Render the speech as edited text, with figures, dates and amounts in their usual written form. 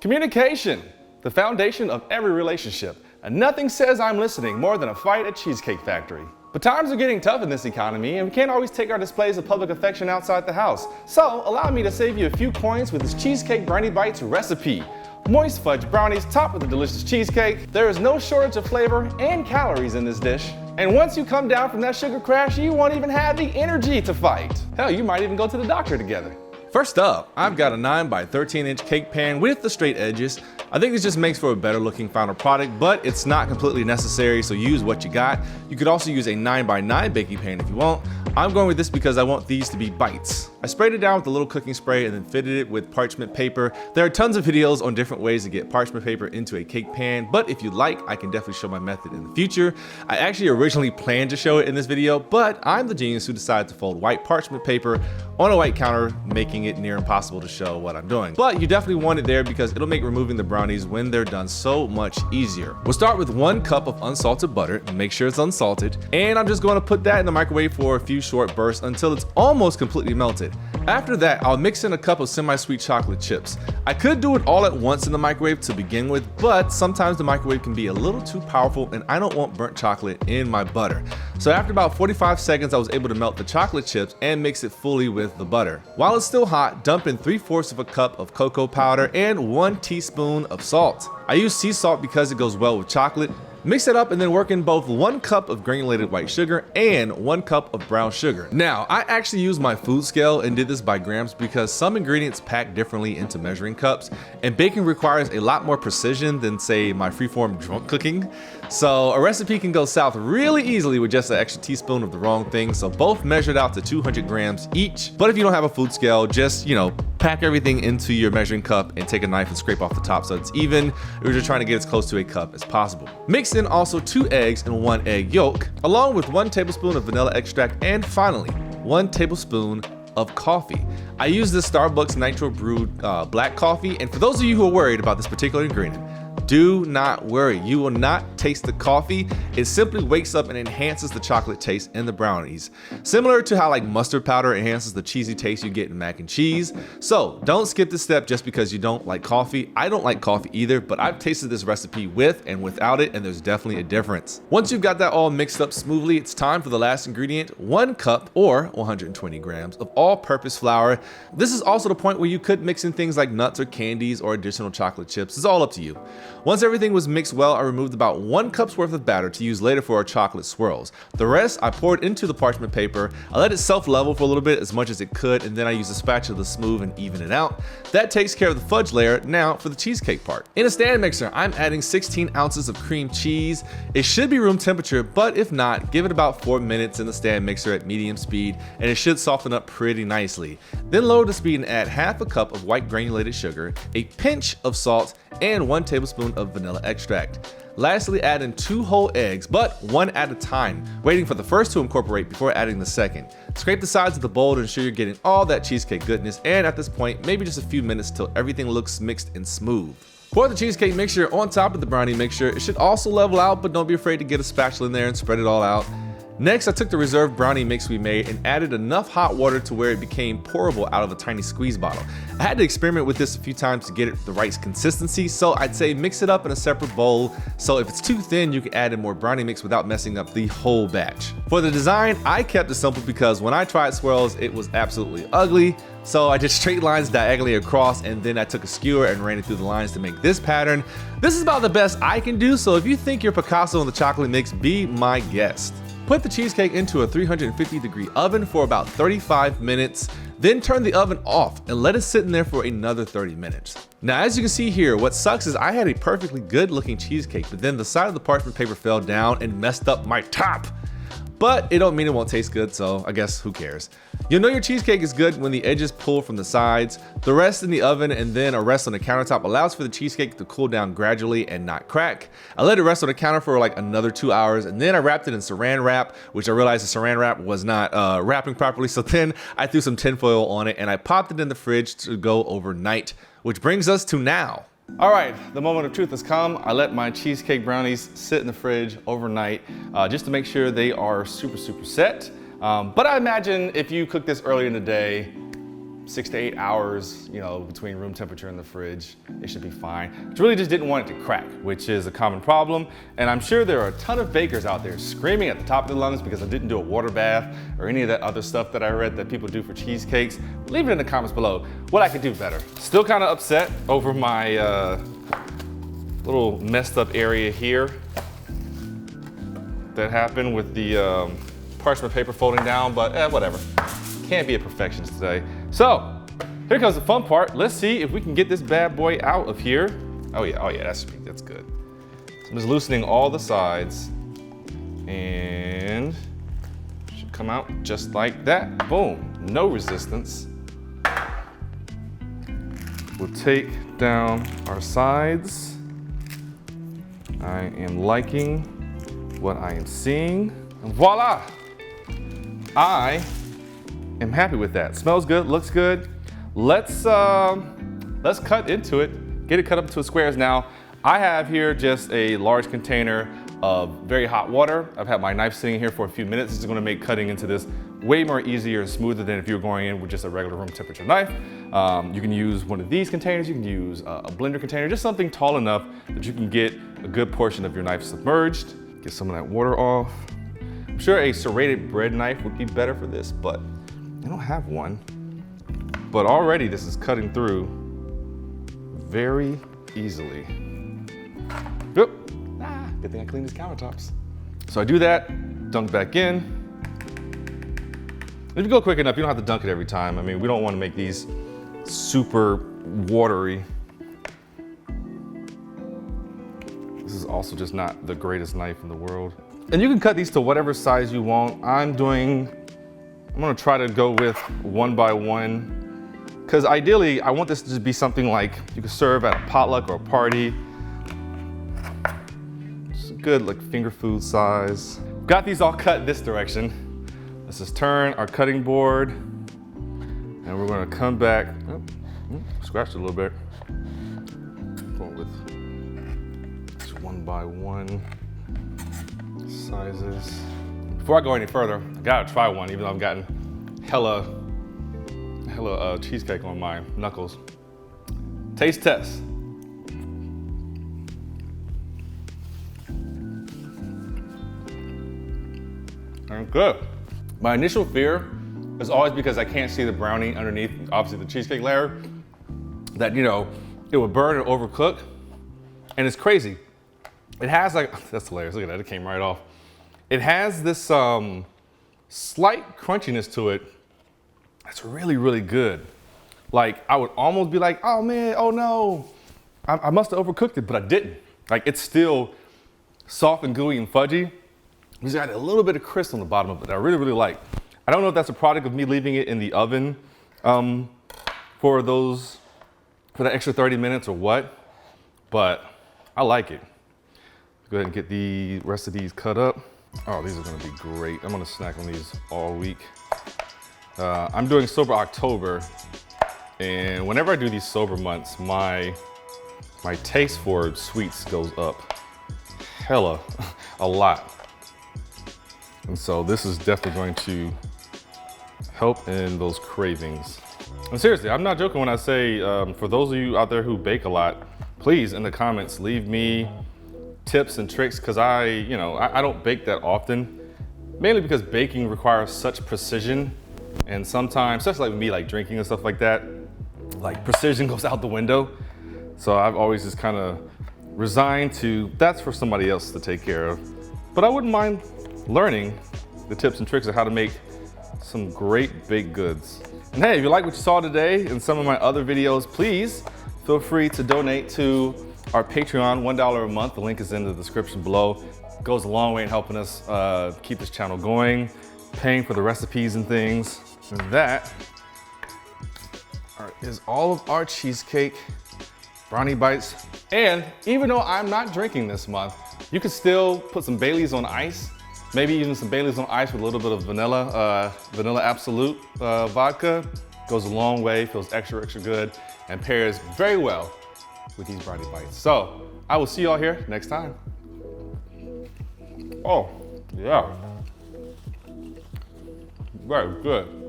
Communication, the foundation of every relationship. And nothing says I'm listening more than a fight at Cheesecake Factory. But times are getting tough in this economy, and we can't always take our displays of public affection outside the house. So allow me to save you a few coins with this Cheesecake Brownie Bites recipe. Moist fudge brownies topped with a delicious cheesecake. There is no shortage of flavor and calories in this dish. And once you come down from that sugar crash, you won't even have the energy to fight. Hell, you might even go to the doctor together. First up, I've got a 9 by 13 inch cake pan with the straight edges. I think this just makes for a better looking final product, but it's not completely necessary, so use what you got. You could also use a 9 by 9 baking pan if you want. I'm going with this because I want these to be bites. I sprayed it down with a little cooking spray and then fitted it with parchment paper. There are tons of videos on different ways to get parchment paper into a cake pan, but if you'd like, I can definitely show my method in the future. I actually originally planned to show it in this video, but I'm the genius who decided to fold white parchment paper on a white counter, making it near impossible to show what I'm doing. But you definitely want it there because it'll make removing the brownies when they're done so much easier. We'll start with 1 cup of unsalted butter, make sure it's unsalted, and I'm just going to put that in the microwave for a few short bursts until it's almost completely melted. After that, I'll mix in a cup of semi-sweet chocolate chips. I could do it all at once in the microwave to begin with, but sometimes the microwave can be a little too powerful and I don't want burnt chocolate in my butter. So after about 45 seconds, I was able to melt the chocolate chips and mix it fully with the butter. While it's still hot, dump in 3/4 of a cup of cocoa powder and 1 teaspoon of salt. I use sea salt because it goes well with chocolate. Mix it up and then work in both 1 cup of granulated white sugar and 1 cup of brown sugar. Now, I actually used my food scale and did this by grams because some ingredients pack differently into measuring cups, and baking requires a lot more precision than, say, my freeform drunk cooking. So a recipe can go south really easily with just an extra teaspoon of the wrong thing, so both measured out to 200 grams each. But if you don't have a food scale, just, pack everything into your measuring cup and take a knife and scrape off the top so it's even. We're just trying to get as close to a cup as possible. Mix in also 2 eggs and 1 egg yolk, along with 1 tablespoon of vanilla extract, and finally 1 tablespoon of coffee. I use this Starbucks nitro brewed black coffee, and for those of you who are worried about this particular ingredient, do not worry, you will not taste the coffee. It simply wakes up and enhances the chocolate taste in the brownies. Similar to how mustard powder enhances the cheesy taste you get in mac and cheese. So don't skip this step just because you don't like coffee. I don't like coffee either, but I've tasted this recipe with and without it, and there's definitely a difference. Once you've got that all mixed up smoothly, it's time for the last ingredient, 1 cup or 120 grams of all-purpose flour. This is also the point where you could mix in things like nuts or candies or additional chocolate chips. It's all up to you. Once everything was mixed well, I removed about 1 cup's worth of batter to use later for our chocolate swirls. The rest I poured into the parchment paper. I let it self-level for a little bit as much as it could, and then I used a spatula to smooth and even it out. That takes care of the fudge layer. Now for the cheesecake part. In a stand mixer, I'm adding 16 ounces of cream cheese. It should be room temperature, but if not, give it about 4 minutes in the stand mixer at medium speed, and it should soften up pretty nicely. Then lower the speed and add 1/2 cup of white granulated sugar, a pinch of salt, and 1 tablespoon of vanilla extract. Lastly, add in 2 whole eggs, but 1 at a time, waiting for the first to incorporate before adding the second. Scrape the sides of the bowl to ensure you're getting all that cheesecake goodness, and at this point, maybe just a few minutes till everything looks mixed and smooth. Pour the cheesecake mixture on top of the brownie mixture. It should also level out, but don't be afraid to get a spatula in there and spread it all out. Next, I took the reserved brownie mix we made and added enough hot water to where it became pourable out of a tiny squeeze bottle. I had to experiment with this a few times to get it the right consistency, so I'd say mix it up in a separate bowl. So if it's too thin, you can add in more brownie mix without messing up the whole batch. For the design, I kept it simple because when I tried swirls, it was absolutely ugly. So I did straight lines diagonally across, and then I took a skewer and ran it through the lines to make this pattern. This is about the best I can do, so if you think you're Picasso in the chocolate mix, be my guest. Put the cheesecake into a 350-degree oven for about 35 minutes, then turn the oven off and let it sit in there for another 30 minutes. Now, as you can see here, what sucks is I had a perfectly good looking cheesecake, but then the side of the parchment paper fell down and messed up my top. But it don't mean it won't taste good, so I guess who cares. You'll know your cheesecake is good when the edges pull from the sides. The rest in the oven and then a rest on the countertop allows for the cheesecake to cool down gradually and not crack. I let it rest on the counter for another 2 hours, and then I wrapped it in saran wrap, which I realized the saran wrap was not wrapping properly, so then I threw some tinfoil on it and I popped it in the fridge to go overnight, which brings us to now. All right, the moment of truth has come. I let my cheesecake brownies sit in the fridge overnight just to make sure they are super set. But I imagine if you cook this earlier in the day, 6 to 8 hours, you know, between room temperature and the fridge, it should be fine. I really just didn't want it to crack, which is a common problem. And I'm sure there are a ton of bakers out there screaming at the top of their lungs because I didn't do a water bath or any of that other stuff that I read that people do for cheesecakes. Leave it in the comments below what I could do better. Still kind of upset over my little messed up area here that happened with the parchment paper folding down, but whatever. Can't be a perfectionist today. So, here comes the fun part. Let's see if we can get this bad boy out of here. Oh yeah, that's good. So I'm just loosening all the sides and should come out just like that. Boom, no resistance. We'll take down our sides. I am liking what I am seeing. And voila! I am happy with that. Smells good, looks good. Let's cut into it. Get it cut up into squares now. I have here just a large container of very hot water. I've had my knife sitting here for a few minutes. This is gonna make cutting into this way more easier and smoother than if you were going in with just a regular room temperature knife. You can use one of these containers. You can use a blender container, just something tall enough that you can get a good portion of your knife submerged. Get some of that water off. I'm sure a serrated bread knife would be better for this, but I don't have one. But already this is cutting through very easily. Oop. Good thing I cleaned these countertops. So I do that, dunk back in. If you go quick enough, you don't have to dunk it every time. I mean, we don't want to make these super watery. This is also just not the greatest knife in the world. And you can cut these to whatever size you want. I'm gonna try to go with 1 by 1, because ideally I want this to be something like you could serve at a potluck or a party. It's a good like finger food size. Got these all cut this direction. Let's just turn our cutting board and we're gonna come back, scratch it a little bit. Going with just 1 by 1 sizes. Before I go any further, I gotta try one, even though I've gotten hella cheesecake on my knuckles. Taste test. And good. My initial fear is always because I can't see the brownie underneath, obviously the cheesecake layer, that, you know, it would burn or overcook. And it's crazy. It has like, that's hilarious, look at that, it came right off. It has this slight crunchiness to it that's really, really good. Like, I would almost be like, oh man, oh no, I must have overcooked it, but I didn't. Like, it's still soft and gooey and fudgy. It's got a little bit of crisp on the bottom of it that I really, really like. I don't know if that's a product of me leaving it in the oven for that extra 30 minutes or what, but I like it. Go ahead and get the rest of these cut up. Oh, these are gonna be great. I'm gonna snack on these all week. I'm doing sober October, and whenever I do these sober months, my taste for sweets goes up hella a lot. And so this is definitely going to help in those cravings. And seriously, I'm not joking when I say, for those of you out there who bake a lot, please in the comments, leave me tips and tricks, because I don't bake that often, mainly because baking requires such precision. And sometimes, especially like with me, like drinking and stuff like that, like precision goes out the window. So I've always just kind of resigned to, that's for somebody else to take care of. But I wouldn't mind learning the tips and tricks of how to make some great baked goods. And hey, if you like what you saw today in some of my other videos, please feel free to donate to our Patreon, $1 a month. The link is in the description below. It goes a long way in helping us keep this channel going, paying for the recipes and things. And that is all of our cheesecake brownie bites. And even though I'm not drinking this month, you can still put some Baileys on ice, maybe even some Baileys on ice with a little bit of vanilla absolute vodka. Goes a long way, feels extra, extra good, and pairs very well with these brownie bites. So I will see y'all here next time. Oh, yeah. Very good.